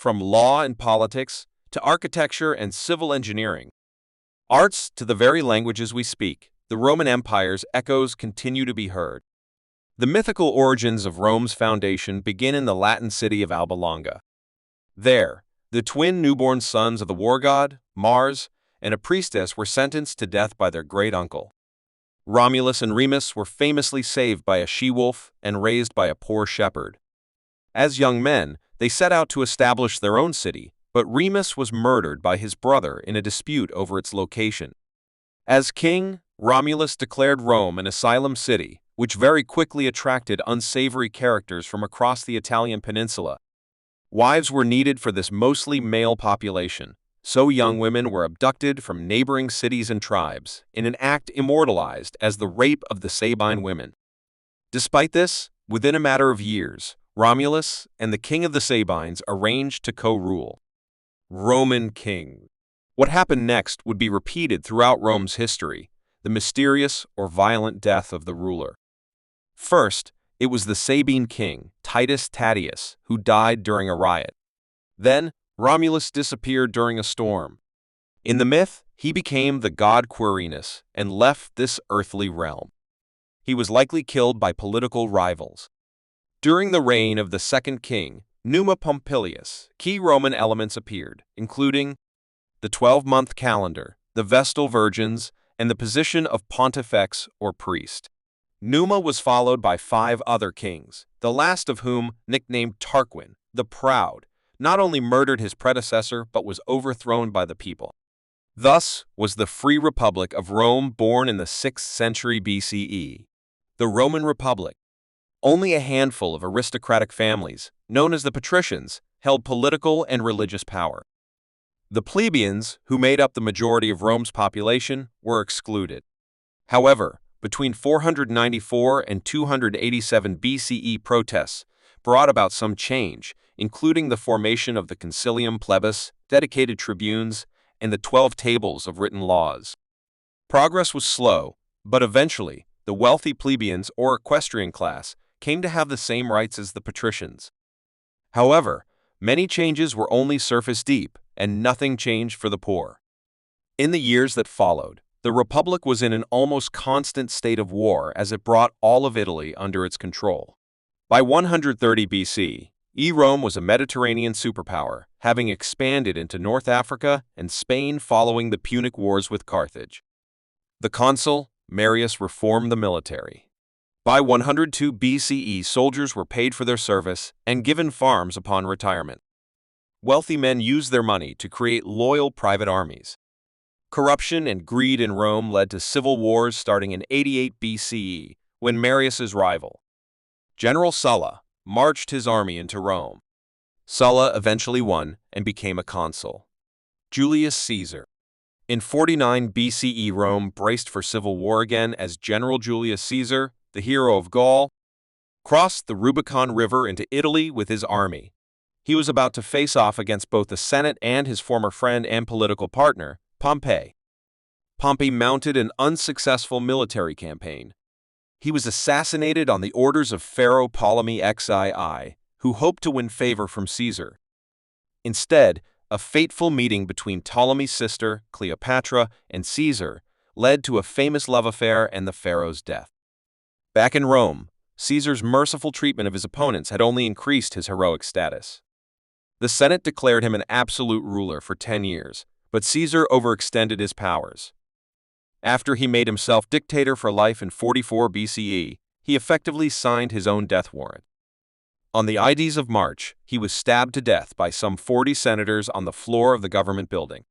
from law and politics to architecture and civil engineering. Arts to the very languages we speak, the Roman Empire's echoes continue to be heard. The mythical origins of Rome's foundation begin in the Latin city of Alba Longa. There, the twin newborn sons of the war god, Mars, and a priestess were sentenced to death by their great-uncle. Romulus and Remus were famously saved by a she-wolf and raised by a poor shepherd. As young men, they set out to establish their own city, but Remus was murdered by his brother in a dispute over its location. As king, Romulus declared Rome an asylum city, which very quickly attracted unsavory characters from across the Italian peninsula. Wives were needed for this mostly male population, so young women were abducted from neighboring cities and tribes, in an act immortalized as the rape of the Sabine women. Despite this, within a matter of years, Romulus and the king of the Sabines arranged to co-rule. Roman king. What happened next would be repeated throughout Rome's history, the mysterious or violent death of the ruler. First, it was the Sabine king, Titus Tatius, who died during a riot. Then, Romulus disappeared during a storm. In the myth, he became the god Quirinus and left this earthly realm. He was likely killed by political rivals. During the reign of the second king, Numa Pompilius, key Roman elements appeared, including the 12-month calendar, the Vestal Virgins, and the position of pontifex or priest. Numa was followed by 5 other kings, the last of whom, nicknamed Tarquin, the Proud, not only murdered his predecessor but was overthrown by the people. Thus was the Free Republic of Rome born in the 6th century BCE. The Roman Republic. Only a handful of aristocratic families, known as the patricians, held political and religious power. The plebeians, who made up the majority of Rome's population, were excluded. However, between 494 and 287 BCE protests brought about some change, including the formation of the Concilium Plebis, dedicated tribunes, and the 12 tables of written laws. Progress was slow, but eventually, the wealthy plebeians or equestrian class came to have the same rights as the patricians. However, many changes were only surface deep, and nothing changed for the poor. In the years that followed, the Republic was in an almost constant state of war as it brought all of Italy under its control. By 130 BC, Rome was a Mediterranean superpower, having expanded into North Africa and Spain following the Punic Wars with Carthage. The consul, Marius, reformed the military. By 102 BCE, soldiers were paid for their service and given farms upon retirement. Wealthy men used their money to create loyal private armies. Corruption and greed in Rome led to civil wars starting in 88 BCE, when Marius's rival, General Sulla, marched his army into Rome. Sulla eventually won and became a consul. Julius Caesar. In 49 BCE, Rome braced for civil war again as General Julius Caesar, the hero of Gaul, crossed the Rubicon River into Italy with his army. He was about to face off against both the Senate and his former friend and political partner, Pompey. Pompey mounted an unsuccessful military campaign. He was assassinated on the orders of Pharaoh Ptolemy XII, who hoped to win favor from Caesar. Instead, a fateful meeting between Ptolemy's sister, Cleopatra, and Caesar led to a famous love affair and the pharaoh's death. Back in Rome, Caesar's merciful treatment of his opponents had only increased his heroic status. The Senate declared him an absolute ruler for 10 years, but Caesar overextended his powers. After he made himself dictator for life in 44 BCE, he effectively signed his own death warrant. On the Ides of March, he was stabbed to death by some 40 senators on the floor of the government building.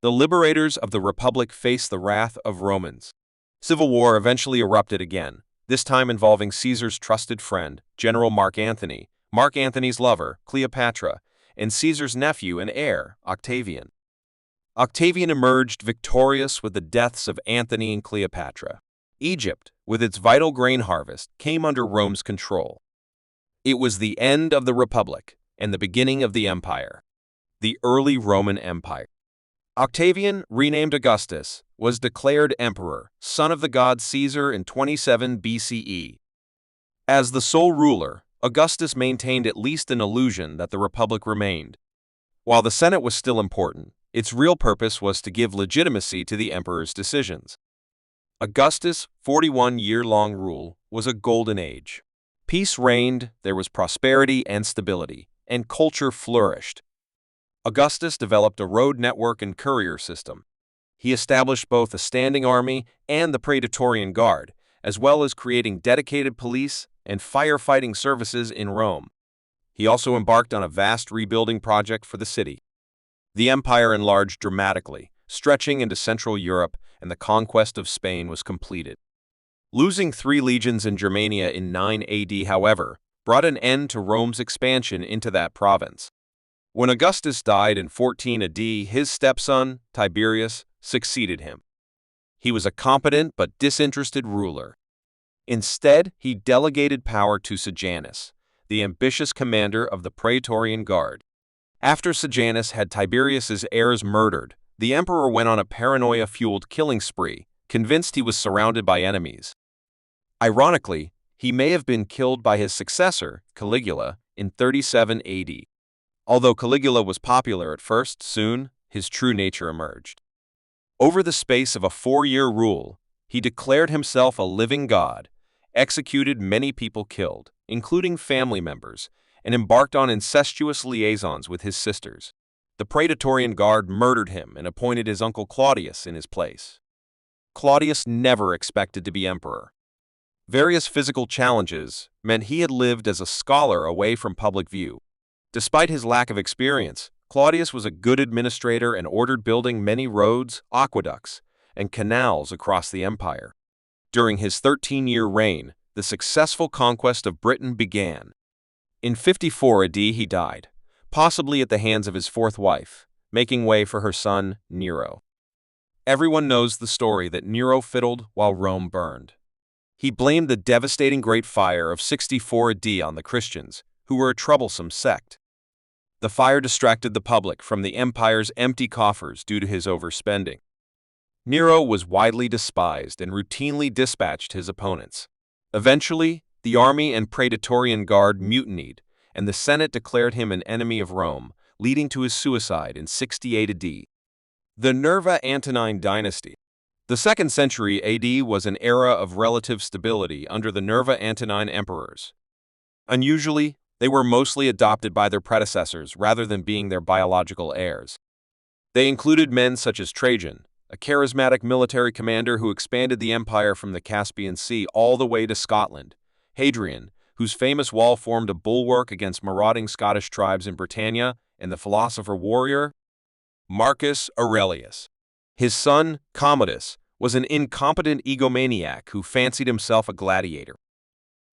The liberators of the Republic faced the wrath of Romans. Civil war eventually erupted again, this time involving Caesar's trusted friend, General Mark Antony, Mark Antony's lover, Cleopatra, and Caesar's nephew and heir, Octavian. Octavian emerged victorious with the deaths of Antony and Cleopatra. Egypt, with its vital grain harvest, came under Rome's control. It was the end of the Republic and the beginning of the Empire, the early Roman Empire. Octavian, renamed Augustus, was declared emperor, son of the god Caesar in 27 BCE. As the sole ruler, Augustus maintained at least an illusion that the Republic remained. While the Senate was still important, its real purpose was to give legitimacy to the emperor's decisions. Augustus' 41-year-long rule was a golden age. Peace reigned, there was prosperity and stability, and culture flourished. Augustus developed a road network and courier system. He established both a standing army and the Praetorian Guard, as well as creating dedicated police and firefighting services in Rome. He also embarked on a vast rebuilding project for the city. The empire enlarged dramatically, stretching into Central Europe, and the conquest of Spain was completed. Losing 3 legions in Germania in 9 AD, however, brought an end to Rome's expansion into that province. When Augustus died in 14 AD, his stepson, Tiberius, succeeded him. He was a competent but disinterested ruler. Instead, he delegated power to Sejanus, the ambitious commander of the Praetorian Guard. After Sejanus had Tiberius's heirs murdered, the emperor went on a paranoia-fueled killing spree, convinced he was surrounded by enemies. Ironically, he may have been killed by his successor, Caligula, in 37 AD. Although Caligula was popular at first, soon his true nature emerged. Over the space of a 4-year rule, he declared himself a living god, executed many people killed, including family members, and embarked on incestuous liaisons with his sisters. The Praetorian Guard murdered him and appointed his uncle Claudius in his place. Claudius never expected to be emperor. Various physical challenges meant he had lived as a scholar away from public view. Despite his lack of experience, Claudius was a good administrator and ordered building many roads, aqueducts, and canals across the empire. During his 13-year reign, the successful conquest of Britain began. In 54 AD he died, possibly at the hands of his 4th wife, making way for her son, Nero. Everyone knows the story that Nero fiddled while Rome burned. He blamed the devastating Great Fire of 64 AD on the Christians, who were a troublesome sect. The fire distracted the public from the empire's empty coffers due to his overspending. Nero was widely despised and routinely dispatched his opponents. Eventually, the army and Praetorian Guard mutinied, and the Senate declared him an enemy of Rome, leading to his suicide in 68 AD. The Nerva Antonine dynasty. The 2nd century AD was an era of relative stability under the Nerva Antonine emperors. Unusually, they were mostly adopted by their predecessors rather than being their biological heirs. They included men such as Trajan, a charismatic military commander who expanded the empire from the Caspian Sea all the way to Scotland, Hadrian, whose famous wall formed a bulwark against marauding Scottish tribes in Britannia, and the philosopher-warrior Marcus Aurelius. His son, Commodus, was an incompetent egomaniac who fancied himself a gladiator.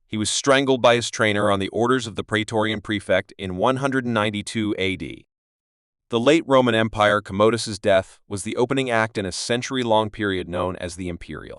He was strangled by his trainer on the orders of the Praetorian prefect in 192 AD. The late Roman Empire, Commodus's death, was the opening act in a century-long period known as the Imperial